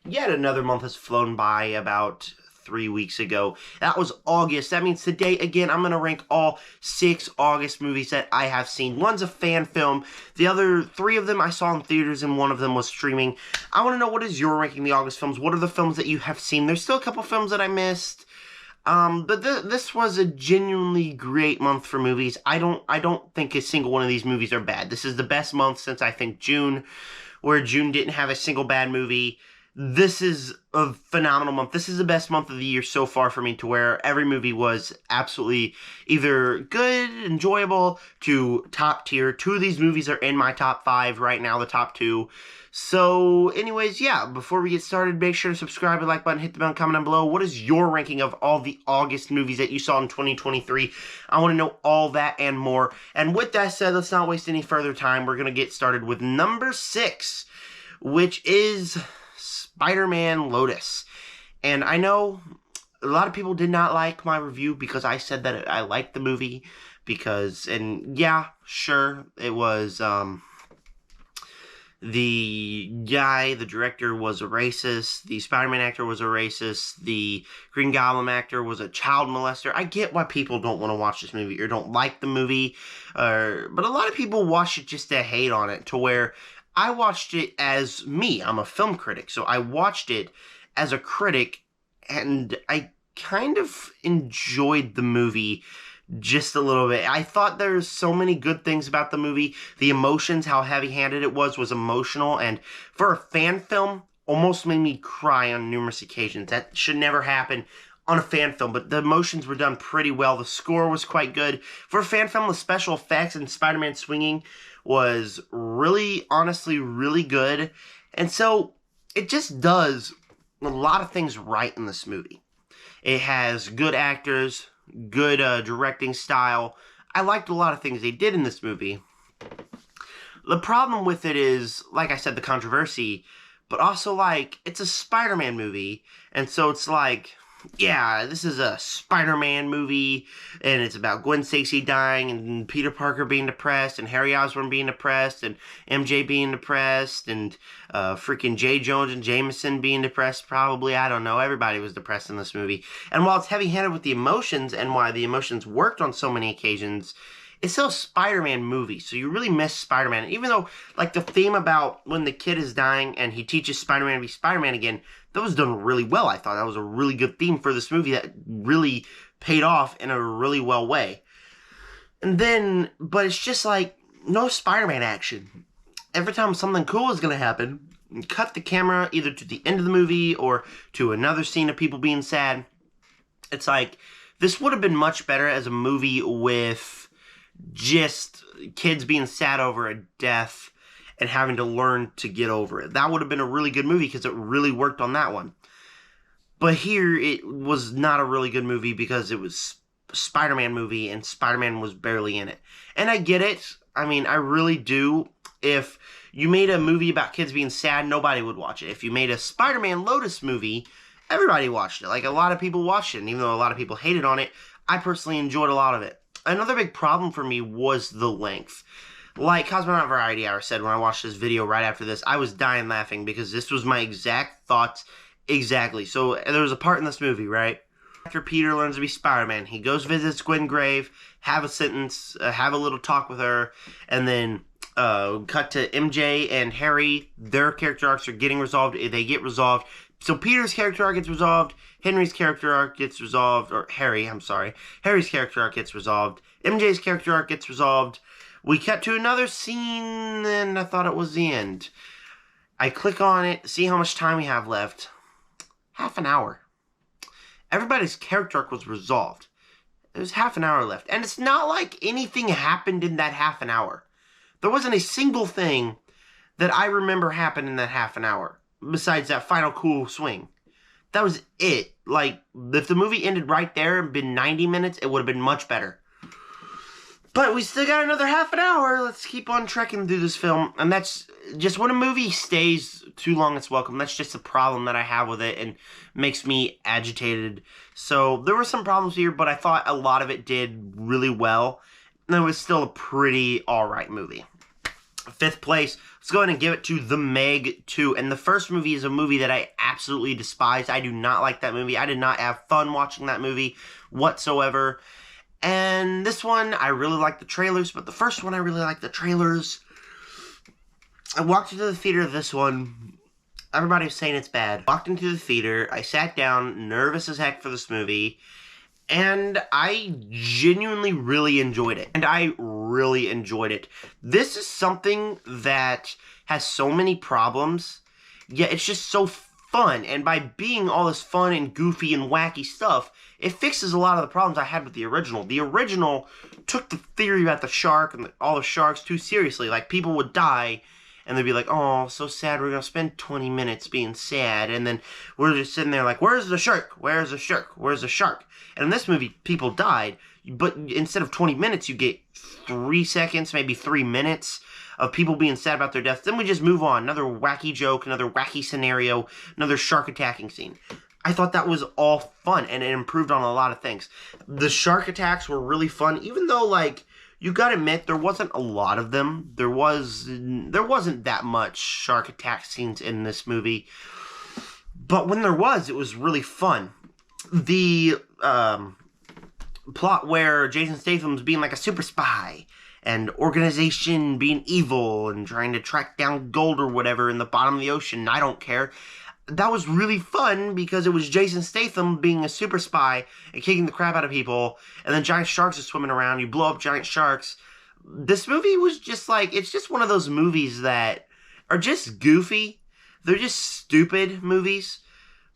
Yet another month has flown by about 3 weeks ago. That was August. That means today, again, I'm going to rank all 6 August movies that I have seen. One's a fan film. The other 3 of them I saw in theaters and one of them was streaming. I want to know, what is your ranking the August films? What are the films that you have seen? There's still a couple films that I missed. But this was a genuinely great month for movies. I don't think a single one of these movies are bad. This is the best month since I think June, where June didn't have a single bad movie. This is a phenomenal month. This is the best month of the year so far for me, to where every movie was absolutely either good, enjoyable, to top tier. 2 of these movies are in my top 5 right now, the top 2. So, anyways, yeah, before we get started, make sure to subscribe, like button, hit the bell, comment down below. What is your ranking of all the August movies that you saw in 2023? I want to know all that and more. And with that said, let's not waste any further time. We're going to get started with number 6, which is Spider-Man Lotus. And I know a lot of people did not like my review because I said that I liked the movie because, and yeah, sure, it was, the director was a racist, the Spider-Man actor was a racist, the Green Goblin actor was a child molester. I get why people don't want to watch this movie or don't like the movie, but a lot of people watch it just to hate on it, to where I watched it as me. I'm a film critic, so I watched it as a critic, and I kind of enjoyed the movie just a little bit. I thought there's so many good things about the movie. The emotions, how heavy-handed it was emotional, and for a fan film, almost made me cry on numerous occasions. That should never happen on a fan film, but the emotions were done pretty well. The score was quite good. For a fan film, the special effects and Spider-Man swinging was really, honestly, really good. And so, it just does a lot of things right in this movie. It has good actors, good directing style. I liked a lot of things they did in this movie. The problem with it is, like I said, the controversy, but also, like, it's a Spider-Man movie, and so it's like, yeah, this is a Spider-Man movie, and it's about Gwen Stacy dying, and Peter Parker being depressed, and Harry Osborn being depressed, and MJ being depressed, and freaking J. Jones and Jameson being depressed, probably. I don't know. Everybody was depressed in this movie. And while it's heavy-handed with the emotions, and why the emotions worked on so many occasions, it's still a Spider-Man movie, so you really miss Spider-Man. Even though, like, the theme about when the kid is dying and he teaches Spider-Man to be Spider-Man again, that was done really well. I thought that was a really good theme for this movie that really paid off in a really well way. And then, but it's just like, no Spider-Man action. Every time something cool is going to happen, cut the camera either to the end of the movie or to another scene of people being sad. It's like, this would have been much better as a movie with just kids being sad over a death and having to learn to get over it. That would have been a really good movie because it really worked on that one. But here, it was not a really good movie because it was a Spider-Man movie and Spider-Man was barely in it. And I get it. I mean, I really do. If you made a movie about kids being sad, nobody would watch it. If you made a Spider-Man Lotus movie, everybody watched it. Like, a lot of people watched it. And even though a lot of people hated on it, I personally enjoyed a lot of it. Another big problem for me was the length. Like Cosmonaut Variety Hour said when I watched this video right after this, I was dying laughing because this was my exact thoughts exactly. So there was a part in this movie, right? After Peter learns to be Spider-Man, he goes visits Gwen Grave, have a little talk with her, and then cut to MJ and Harry. Their character arcs are getting resolved. They get resolved. So Peter's character arc gets resolved, Henry's character arc gets resolved, or Harry's character arc gets resolved, MJ's character arc gets resolved. We cut to another scene, and I thought it was the end. I click on it, see how much time we have left. Half an hour. Everybody's character arc was resolved. There's half an hour left. And it's not like anything happened in that half an hour. There wasn't a single thing that I remember happened in that half an hour, besides that final cool swing. That was it. Like, if the movie ended right there and been 90 minutes, it would have been much better. But we still got another half an hour. Let's keep on trekking through this film. And that's just when a movie stays too long, it's welcome. That's just a problem that I have with it and makes me agitated. So there were some problems here, but I thought a lot of it did really well. And it was still a pretty alright movie. Fifth place, let's go ahead and give it to The Meg 2. And the first movie is a movie that I absolutely despise. I do not like that movie. I did not have fun watching that movie whatsoever. And this one, I really like the trailers, but the first one, I really like the trailers. I walked into the theater of this one. Everybody was saying it's bad. Walked into the theater. I sat down, nervous as heck for this movie. And I genuinely really enjoyed it. This is something that has so many problems, yet it's just so fun. And by being all this fun and goofy and wacky stuff, it fixes a lot of the problems I had with the original. The original took the theory about the shark and all the sharks too seriously. Like, people would die, and they'd be like, oh, so sad, we're going to spend 20 minutes being sad. And then we're just sitting there like, where's the shark? Where's the shark? Where's the shark? And in this movie, people died. But instead of 20 minutes, you get 3 seconds, maybe 3 minutes of people being sad about their deaths. Then we just move on. Another wacky joke, another wacky scenario, another shark attacking scene. I thought that was all fun, and it improved on a lot of things. The shark attacks were really fun, even though, like, you gotta admit, there wasn't a lot of them. There wasn't that much shark attack scenes in this movie. But when there was, it was really fun. The plot where Jason Statham's being like a super spy, and organization being evil, and trying to track down gold or whatever in the bottom of the ocean, I don't care. That was really fun because it was Jason Statham being a super spy and kicking the crap out of people, and then giant sharks are swimming around, you blow up giant sharks. This movie was just like, it's just one of those movies that are just goofy. They're just stupid movies,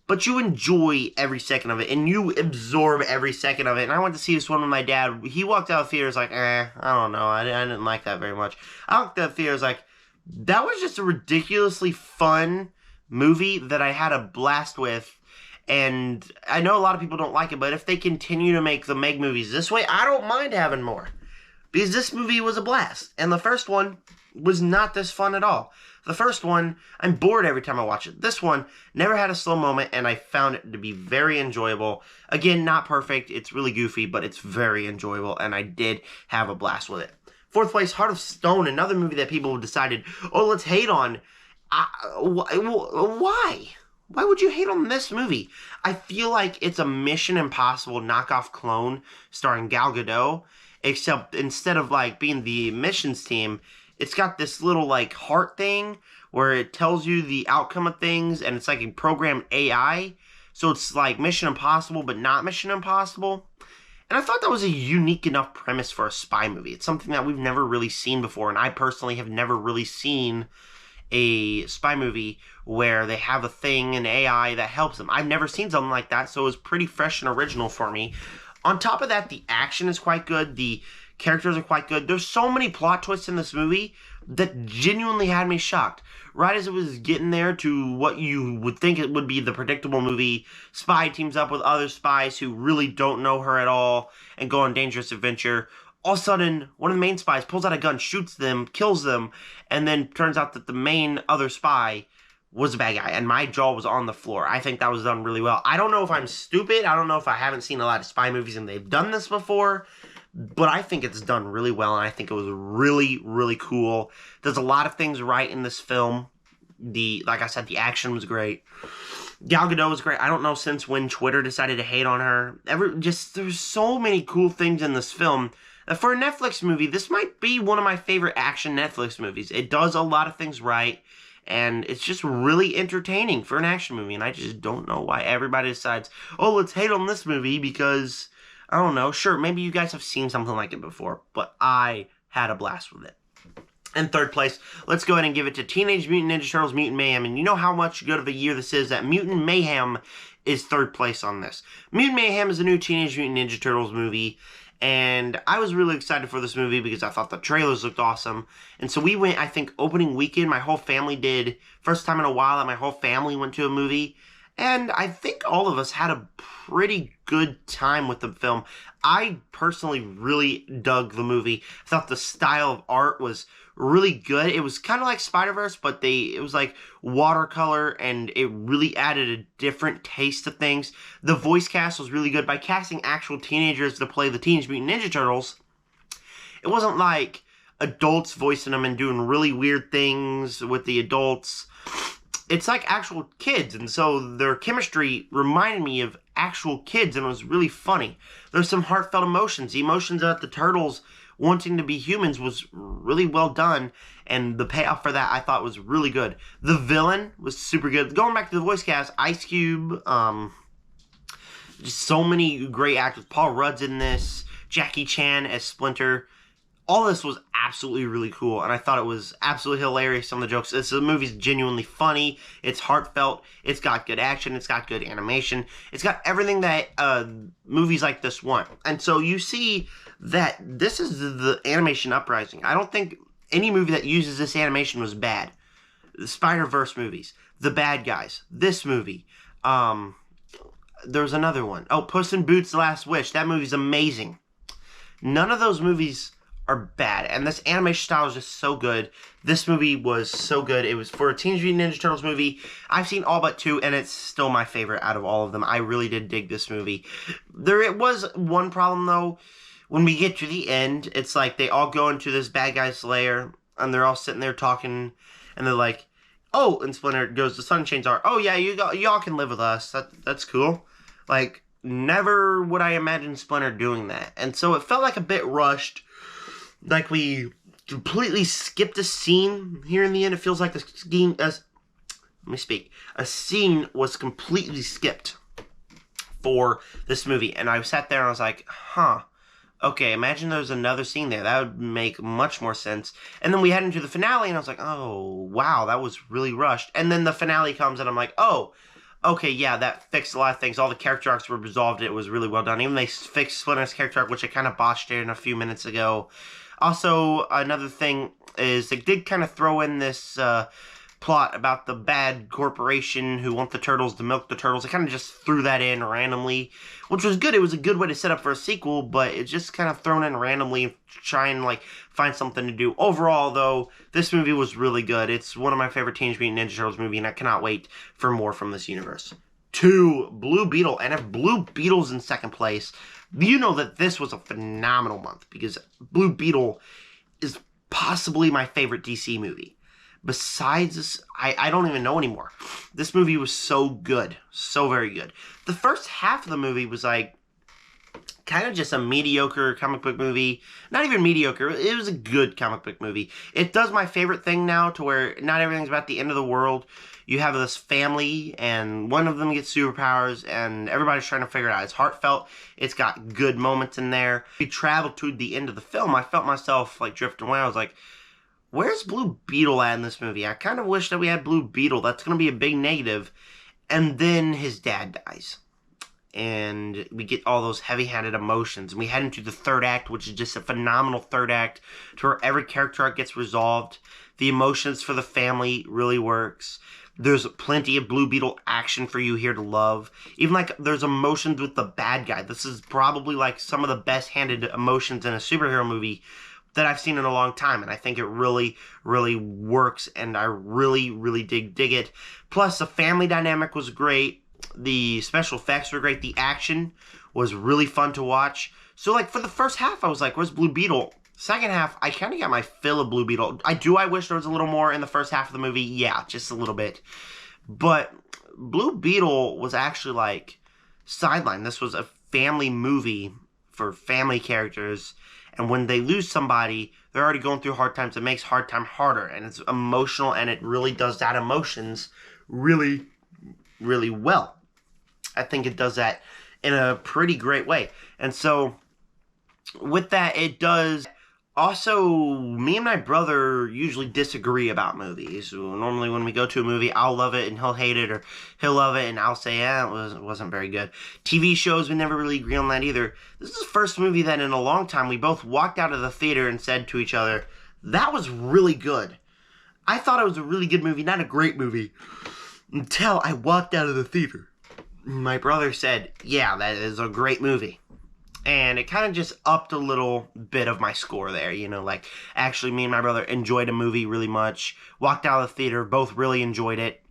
but you enjoy every second of it, and you absorb every second of it. And I went to see this one with my dad. He walked out of the theater, like, I don't know, I didn't like that very much. I walked out of the theater, like, that was just a ridiculously fun movie that I had a blast with, and I know a lot of people don't like it, but if they continue to make the Meg movies this way, I don't mind having more, because this movie was a blast, and the first one was not this fun at all. The first one, I'm bored every time I watch it. This one never had a slow moment, and I found it to be very enjoyable. Again, not perfect, it's really goofy, but it's very enjoyable, and I did have a blast with it. Fourth place, Heart of Stone, another movie that people decided, oh, let's hate on. Why? Why would you hate on this movie? I feel like it's a Mission Impossible knockoff clone starring Gal Gadot, except instead of like being the missions team, it's got this little like heart thing where it tells you the outcome of things, and it's like a programmed AI. So it's like Mission Impossible, but not Mission Impossible. And I thought that was a unique enough premise for a spy movie. It's something that we've never really seen before, and I personally have never really seen a spy movie where they have a thing, an AI that helps them. I've never seen something like that, so it was pretty fresh and original for me. On top of that, the action is quite good. The characters are quite good. There's so many plot twists in this movie that genuinely had me shocked. Right as it was getting there to what you would think it would be the predictable movie, spy teams up with other spies who really don't know her at all and go on dangerous adventure. All of a sudden, one of the main spies pulls out a gun, shoots them, kills them, and then turns out that the main other spy was a bad guy, and my jaw was on the floor. I think that was done really well. I don't know if I'm stupid, I don't know if I haven't seen a lot of spy movies and they've done this before, but I think it's done really well, and I think it was really, really cool. There's a lot of things right in this film. Like I said, the action was great. Gal Gadot was great. I don't know since when Twitter decided to hate on her. There's so many cool things in this film. For a Netflix movie, this might be one of my favorite action Netflix movies. It does a lot of things right, and it's just really entertaining for an action movie, and I just don't know why everybody decides, oh, let's hate on this movie because, I don't know, sure, maybe you guys have seen something like it before, but I had a blast with it. In third place, let's go ahead and give it to Teenage Mutant Ninja Turtles Mutant Mayhem, and you know how much good of a year this is, that Mutant Mayhem is third place on this. Mutant Mayhem is a new Teenage Mutant Ninja Turtles movie, and I was really excited for this movie because I thought the trailers looked awesome. And so we went, I think, opening weekend. My whole family did. First time in a while that my whole family went to a movie. And I think all of us had a pretty good time with the film. I personally really dug the movie. I thought the style of art was really good. It was kind of like Spider-Verse, but it was like watercolor, and it really added a different taste to things. The voice cast was really good. By casting actual teenagers to play the Teenage Mutant Ninja Turtles, it wasn't like, adults voicing them and doing really weird things with the adults. It's like actual kids, and so their chemistry reminded me of actual kids, and it was really funny. There's some heartfelt emotions. The emotions about the turtles wanting to be humans was really well done, and the payoff for that I thought was really good. The villain was super good. Going back to the voice cast, Ice Cube, just so many great actors. Paul Rudd's in this, Jackie Chan as Splinter. All this was absolutely really cool, and I thought it was absolutely hilarious, some of the jokes. The movie's genuinely funny, it's heartfelt, it's got good action, it's got good animation, it's got everything that movies like this want. And so you see that this is the animation uprising. I don't think any movie that uses this animation was bad. The Spider-Verse movies, The Bad Guys, this movie, there's another one. Oh, Puss in Boots: The Last Wish, that movie's amazing. None of those movies are bad, and this animation style is just so good. This movie was so good. It was for a Teenage Mutant Ninja Turtles movie. I've seen all but 2, and it's still my favorite out of all of them. I really did dig this movie. There was one problem, though. When we get to the end, it's like they all go into this bad guy's lair, and they're all sitting there talking, and they're like, oh, and Splinter goes, the Sunshine Star, oh yeah, y'all can live with us. That's cool. Like, never would I imagine Splinter doing that. And so it felt like a bit rushed. Like we completely skipped a scene here in the end. It feels like a scene was completely skipped for this movie. And I sat there and I was like, huh, okay, imagine there was another scene there. That would make much more sense. And then we head into the finale and I was like, oh, wow, that was really rushed. And then the finale comes and I'm like, oh, okay, yeah, that fixed a lot of things. All the character arcs were resolved. It was really well done. Even they fixed Splinter's character arc, which I kind of botched in a few minutes ago. Also, another thing is they did kind of throw in this plot about the bad corporation who want the turtles to milk the turtles. They kind of just threw that in randomly, which was good. It was a good way to set up for a sequel, but it's just kind of thrown in randomly, try and like find something to do. Overall, though, this movie was really good. It's one of my favorite Teenage Mutant Ninja Turtles movie, and I cannot wait for more from this universe. 2, Blue Beetle, and if Blue Beetle's in second place, you know that this was a phenomenal month, because Blue Beetle is possibly my favorite DC movie. Besides this, I don't even know anymore. This movie was so good. So very good. The first half of the movie was like, kind of just a mediocre comic book movie. Not even mediocre. It was a good comic book movie. It does my favorite thing now, to where not everything's about the end of the world. You have this family, and one of them gets superpowers, and everybody's trying to figure it out. It's heartfelt. It's got good moments in there. We traveled to the end of the film. I felt myself like drifting away. I was like, where's Blue Beetle at in this movie? I kind of wish that we had Blue Beetle. That's going to be a big negative. And then his dad dies. And we get all those heavy-handed emotions. And we head into the third act, which is just a phenomenal third act, to where every character arc gets resolved. The emotions for the family really works. There's plenty of Blue Beetle action for you here to love. Even like there's emotions with the bad guy. This is probably like some of the best handed emotions in a superhero movie that I've seen in a long time. And I think it really, really works. And I really, really dig it. Plus the family dynamic was great. The special effects were great. The action was really fun to watch. So like for the first half, I was like, where's Blue Beetle? Second half, I kind of got my fill of Blue Beetle. I wish there was a little more in the first half of the movie. Yeah, just a little bit. But Blue Beetle was actually like sidelined. This was a family movie for family characters. And when they lose somebody, they're already going through hard times. It makes hard time harder. And it's emotional, and it really does that emotions really, really well. I think it does that in a pretty great way. And so with that, it does. Also, me and my brother usually disagree about movies. Normally when we go to a movie, I'll love it and he'll hate it, or he'll love it and I'll say, yeah, it wasn't very good. TV shows, we never really agree on that either. This is the first movie that in a long time we both walked out of the theater and said to each other, that was really good. I thought it was a really good movie, not a great movie, until I walked out of the theater. My brother said, yeah, that is a great movie. And it kind of just upped a little bit of my score there, you know, like, actually me and my brother enjoyed a movie really much, walked out of the theater, both really enjoyed it.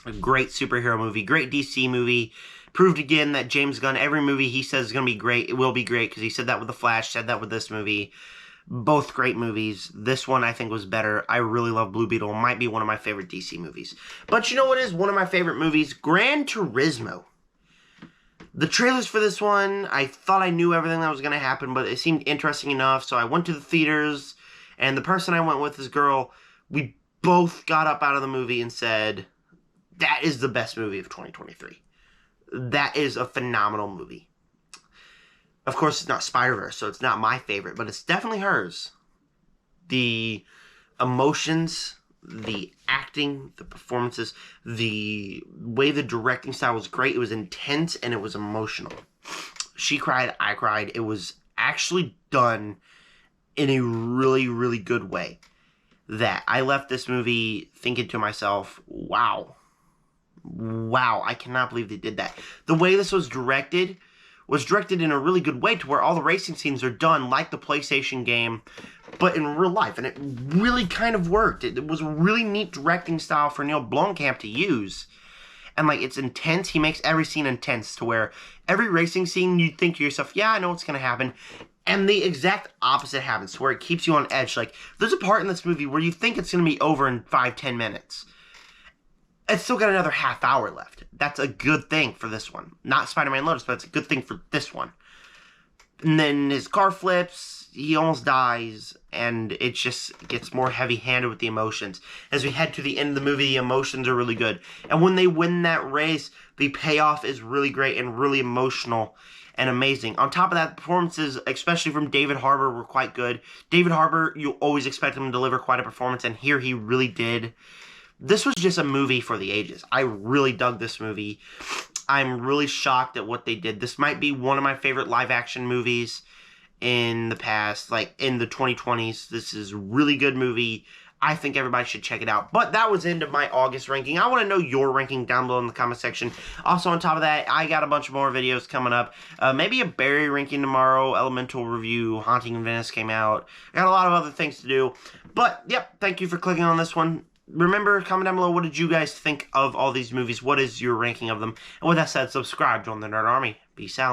A great superhero movie, great DC movie, proved again that James Gunn, every movie he says is going to be great, it will be great, because he said that with The Flash, said that with this movie. Both great movies. This one I think was better. I really love Blue Beetle. It might be one of my favorite DC movies. But you know what is one of my favorite movies? Gran Turismo. The trailers for this one, I thought I knew everything that was going to happen, but it seemed interesting enough, so I went to the theaters, and the person I went with, this girl, we both got up out of the movie and said, that is the best movie of 2023. That is a phenomenal movie. Of course, it's not Spider-Verse, so it's not my favorite, but it's definitely hers. The emotions, the acting, the performances, the way the directing style was great. It was intense and it was emotional. She cried, I cried. It was actually done in a really, really good way. That I left this movie thinking to myself, wow, I cannot believe they did that. The way this was directed in a really good way to where all the racing scenes are done like the PlayStation game, but in real life. And it really kind of worked. It was a really neat directing style for Neil Blomkamp to use. And, like, it's intense. He makes every scene intense to where every racing scene you think to yourself, yeah, I know what's going to happen. And the exact opposite happens to where it keeps you on edge. Like, there's a part in this movie where you think it's going to be over in 5-10 minutes. It's still got another half hour left. That's a good thing for this one. Not Spider-Man Lotus, but it's a good thing for this one. And then his car flips, he almost dies, and it just gets more heavy-handed with the emotions. As we head to the end of the movie, the emotions are really good. And when they win that race, the payoff is really great and really emotional and amazing. On top of that, the performances, especially from David Harbour, were quite good. David Harbour, you always expect him to deliver quite a performance, and here he really did. This was just a movie for the ages. I really dug this movie. I'm really shocked at what they did. This might be one of my favorite live-action movies in the past, like in the 2020s. This is a really good movie. I think everybody should check it out. But that was the end of my August ranking. I want to know your ranking down below in the comment section. Also, on top of that, I got a bunch more videos coming up. Maybe a Barry ranking tomorrow. Elemental review. Haunting in Venice came out. I got a lot of other things to do. But, yep, thank you for clicking on this one. Remember, comment down below, what did you guys think of all these movies? What is your ranking of them? And with that said, subscribe, join the Nerd Army. Peace out.